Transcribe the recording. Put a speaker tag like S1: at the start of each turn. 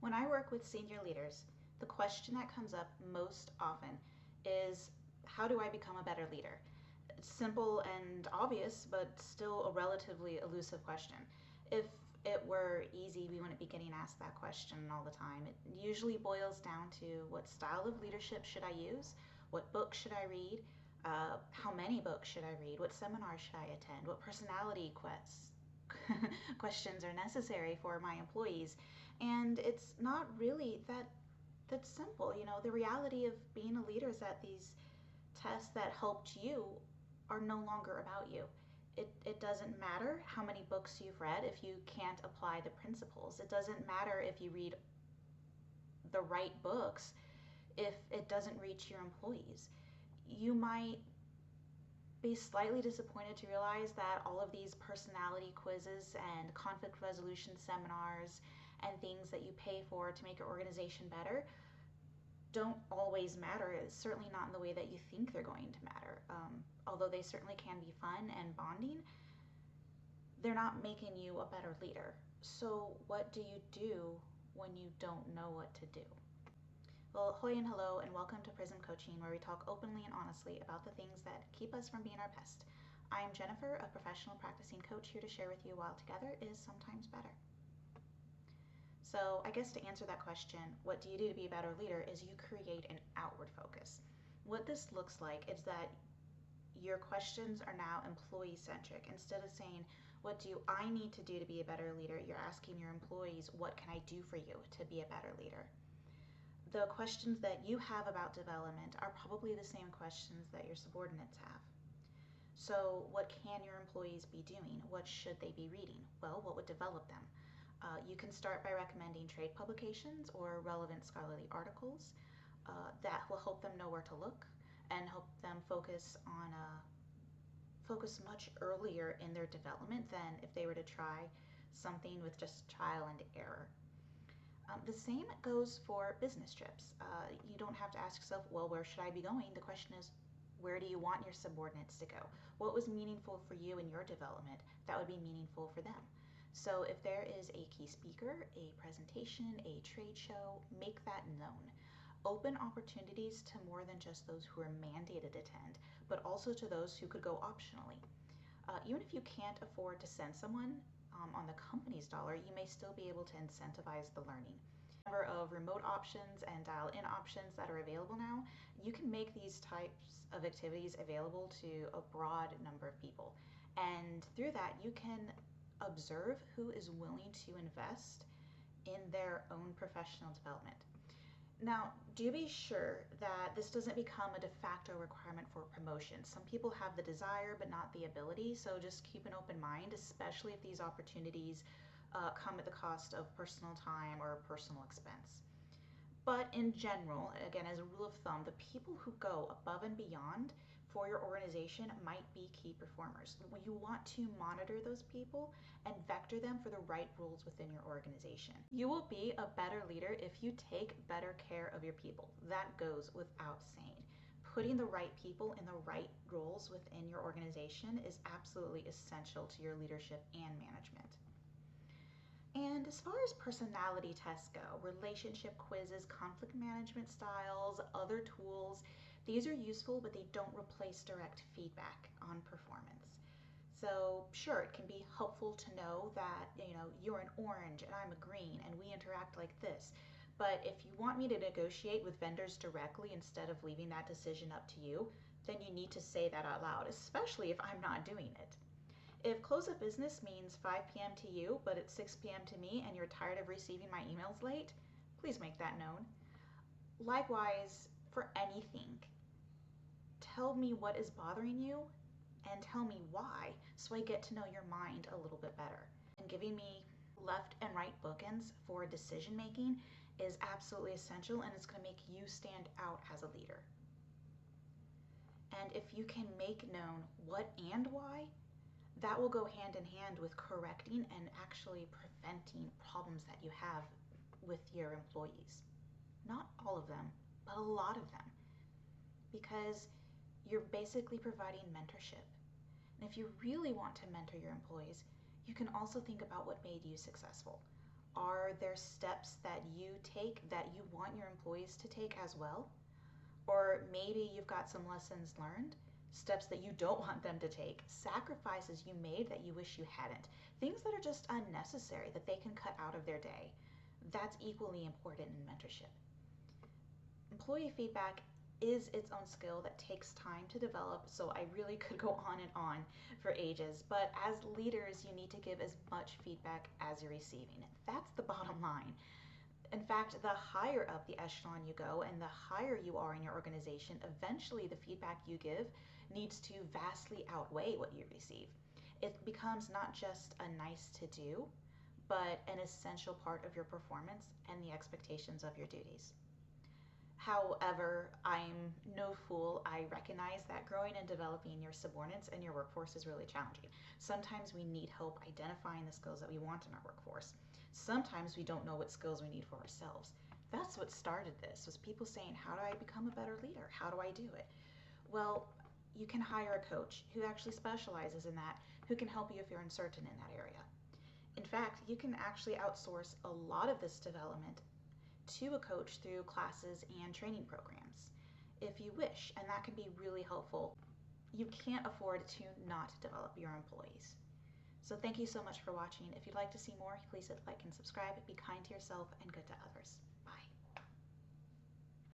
S1: When I work with senior leaders, the question that comes up most often is, how do I become a better leader? It's simple and obvious, but still a relatively elusive question. If it were easy, we wouldn't be getting asked that question all the time. It usually boils down to, what style of leadership should I use? What books should I read? How many books should I read? What seminars should I attend? What personality questions are necessary for my employees? And it's not really that simple. The reality of being a leader is that these tests that helped you are no longer about you. It doesn't matter how many books you've read if you can't apply the principles. It doesn't matter if you read the right books if it doesn't reach your employees. You might be slightly disappointed to realize that all of these personality quizzes and conflict resolution seminars and things that you pay for to make your organization better don't always matter. It's certainly not in the way that you think they're going to matter. Although they certainly can be fun and bonding, they're not making you a better leader. So what do you do when you don't know what to do? Well, ahoy and hello, and welcome to Prism Coaching, where we talk openly and honestly about the things that keep us from being our best. I'm Jennifer, a professional practicing coach, here to share with you why together is sometimes better. So I guess to answer that question, what do you do to be a better leader, is you create an outward focus. What this looks like is that your questions are now employee-centric. Instead of saying, what do I need to do to be a better leader, you're asking your employees, what can I do for you to be a better leader? The questions that you have about development are probably the same questions that your subordinates have. So what can your employees be doing? What should they be reading? Well, what would develop them? You can start by recommending trade publications or relevant scholarly articles that will help them know where to look and help them focus much earlier in their development than if they were to try something with just trial and error. The same goes for business trips. You don't have to ask yourself, well, where should I be going? The question is, where do you want your subordinates to go? What was meaningful for you in your development that would be meaningful for them? So if there is a key speaker, a presentation, a trade show, make that known. Open opportunities to more than just those who are mandated to attend, but also to those who could go optionally. Even if you can't afford to send someone on the company's dollar, you may still be able to incentivize the learning. Number of remote options and dial-in options that are available now, you can make these types of activities available to a broad number of people. And through that, you can observe who is willing to invest in their own professional development. Now, do be sure that this doesn't become a de facto requirement for promotion. Some people have the desire but not the ability, so just keep an open mind, especially if these opportunities come at the cost of personal time or personal expense. But in general, again, as a rule of thumb, the people who go above and beyond for your organization might be key performers. You want to monitor those people and vector them for the right roles within your organization. You will be a better leader if you take better care of your people. That goes without saying. Putting the right people in the right roles within your organization is absolutely essential to your leadership and management. And as far as personality tests go, relationship quizzes, conflict management styles, other tools, these are useful, but they don't replace direct feedback on performance. So sure, it can be helpful to know that, you're an orange and I'm a green and we interact like this. But if you want me to negotiate with vendors directly instead of leaving that decision up to you, then you need to say that out loud, especially if I'm not doing it. If close of business means 5 p.m. to you, but it's 6 p.m. to me and you're tired of receiving my emails late, please make that known. Likewise, for anything, tell me what is bothering you and tell me why, so I get to know your mind a little bit better. And giving me left and right bookends for decision making is absolutely essential, and it's going to make you stand out as a leader. And if you can make known what and why, that will go hand in hand with correcting and actually preventing problems that you have with your employees. Not all of them, but a lot of them. Because you're basically providing mentorship. And if you really want to mentor your employees, you can also think about what made you successful. Are there steps that you take that you want your employees to take as well? Or maybe you've got some lessons learned, steps that you don't want them to take, sacrifices you made that you wish you hadn't, things that are just unnecessary that they can cut out of their day. That's equally important in mentorship. Employee feedback is its own skill that takes time to develop, so I really could go on and on for ages. But as leaders, you need to give as much feedback as you're receiving. That's the bottom line. In fact, the higher up the echelon you go and the higher you are in your organization, eventually the feedback you give needs to vastly outweigh what you receive. It becomes not just a nice to do, but an essential part of your performance and the expectations of your duties. However, I'm no fool. I recognize that growing and developing your subordinates and your workforce is really challenging. Sometimes we need help identifying the skills that we want in our workforce. Sometimes we don't know what skills we need for ourselves. That's what started this, was people saying, how do I become a better leader? How do I do it? Well, you can hire a coach who actually specializes in that, who can help you if you're uncertain in that area. In fact, you can actually outsource a lot of this development to a coach through classes and training programs if you wish, and that can be really helpful. You can't afford to not develop your employees. So thank you so much for watching. If you'd like to see more, please hit like and subscribe. Be kind to yourself and good to others. Bye.